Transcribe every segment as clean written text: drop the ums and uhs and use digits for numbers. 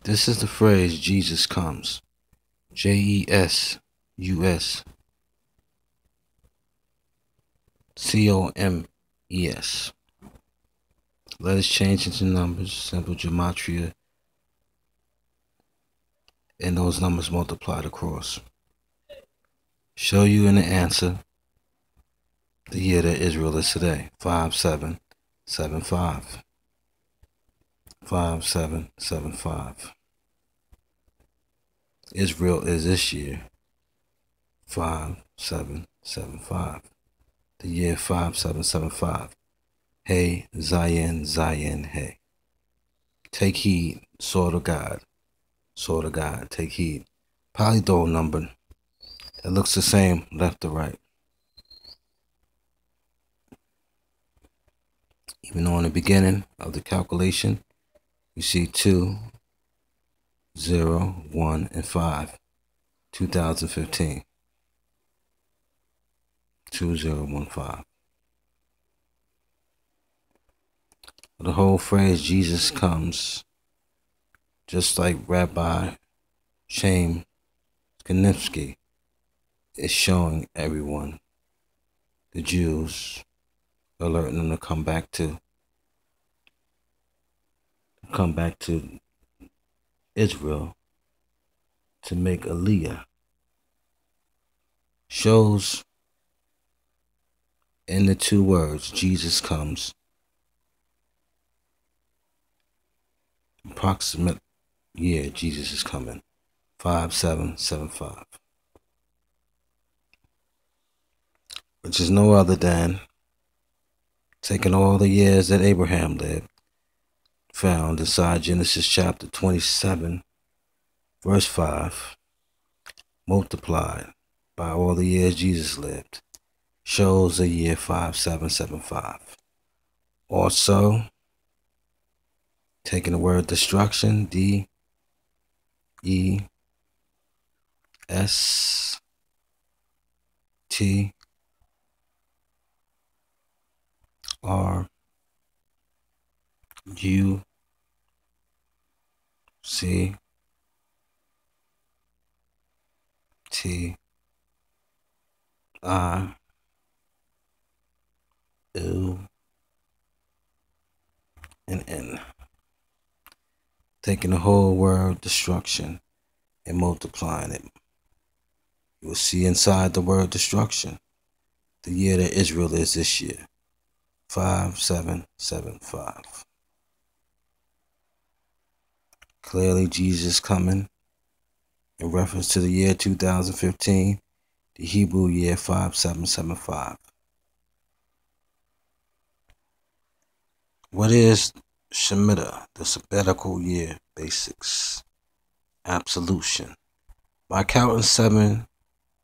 This is the phrase Jesus comes. JESUSCOMES. Letters change into numbers, simple gematria, and those numbers multiplied across. Show you in the answer the year that Israel is today. 5775. 5775. Israel is this year. 5775. The year 5775. Hey, Zion, Zion, hey. Take heed, sword of God. Sword of God, take heed. Polydole number. It looks the same left to right. Even though in the beginning of the calculation, you see 2, 0, 1, and 5. 2015. 2015. The whole phrase Jesus comes, just like Rabbi Chaim Kanievsky is showing everyone, the Jews, alerting them to come back to Israel to make Aliyah. Shows in the two words, Jesus comes, approximate year Jesus is coming, 5775. Which is no other than taking all the years that Abraham lived, found inside Genesis chapter 27, verse 5, multiplied by all the years Jesus lived, shows the year 5775. Also, taking the word destruction, DESTRUCTION. Taking the whole word destruction and multiplying it. You will see inside the word destruction the year that Israel is this year, 5775. Clearly Jesus coming in reference to the year 2015, the Hebrew year 5775. What is Shemitah, the sabbatical year basics? Absolution. By counting 7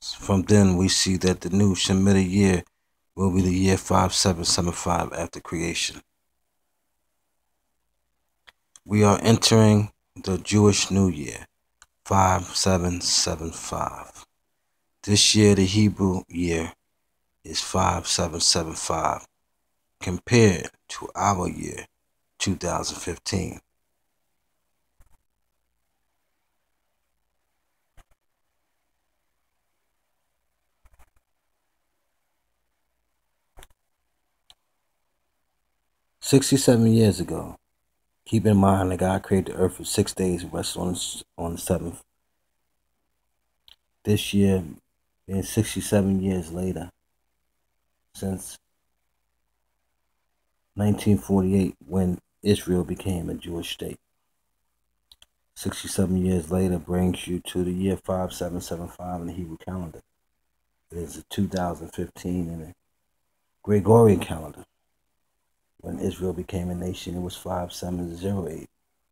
from then, we see that the new Shemitah year will be the year 5775 after creation. We are entering the Jewish New Year, 5775. This year, the Hebrew year is 5775 compared to our year, 2015. $67 years ago, keep in mind that God created the earth for 6 days and rested on the seventh. This year, being 67 years later, since 1948, when Israel became a Jewish state. 67 years later brings you to the year 5775 in the Hebrew calendar. It is a 2015 in the Gregorian calendar. When Israel became a nation, it was 5708,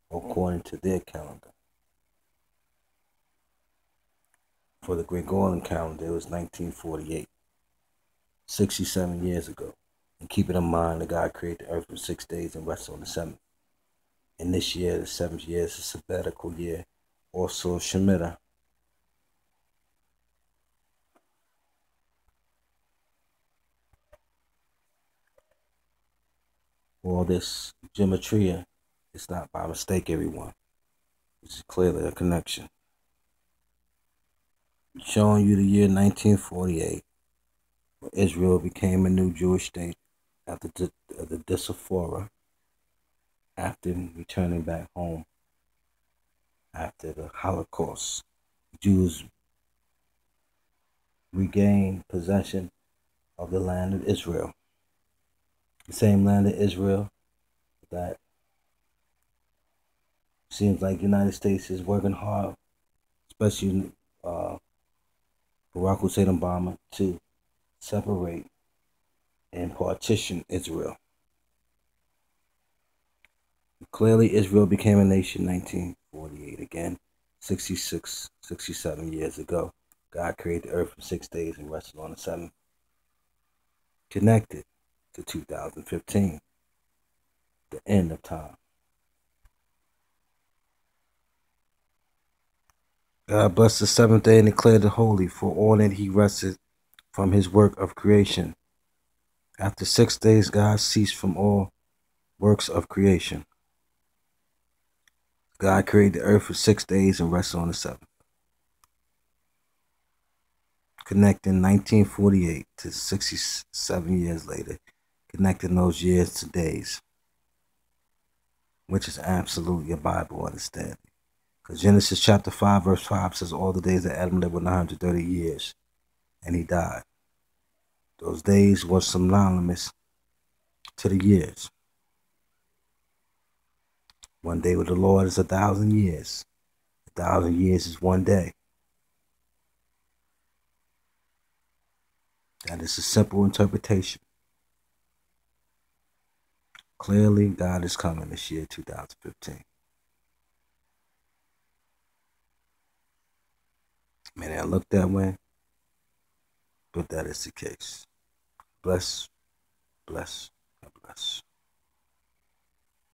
according to their calendar. For the Gregorian calendar, it was 1948, 67 years ago. And keep it in mind that God created the earth in 6 days and rested on the seventh. And this year, the 7th year, is a sabbatical year, also Shemitah. All this gematria is not by mistake, everyone. This is clearly a connection. Showing you the year 1948, when Israel became a new Jewish state after the diaspora, after returning back home after the Holocaust. Jews regained possession of the land of Israel. The same land of Israel that seems like the United States is working hard, especially Barack Hussein Obama, to separate and partition Israel. Clearly, Israel became a nation in 1948 again, 66, 67 years ago. God created the earth in 6 days and rested on the seventh. Connected to 2015, the end of time. God blessed the seventh day and declared it holy, for on it he rested from his work of creation. After 6 days, God ceased from all works of creation. God created the earth for 6 days and rested on the seventh. Connecting 1948 to 67 years later, connecting those years to days, which is absolutely a Bible understanding. Because Genesis chapter 5, verse 5 says, all the days that Adam lived were 930 years, and he died. Those days were synonymous to the years. One day with the Lord is 1,000 years. 1,000 years is one day. That is a simple interpretation. Clearly, God is coming this year, 2015. May not look that way, but that is the case. Bless, bless, bless.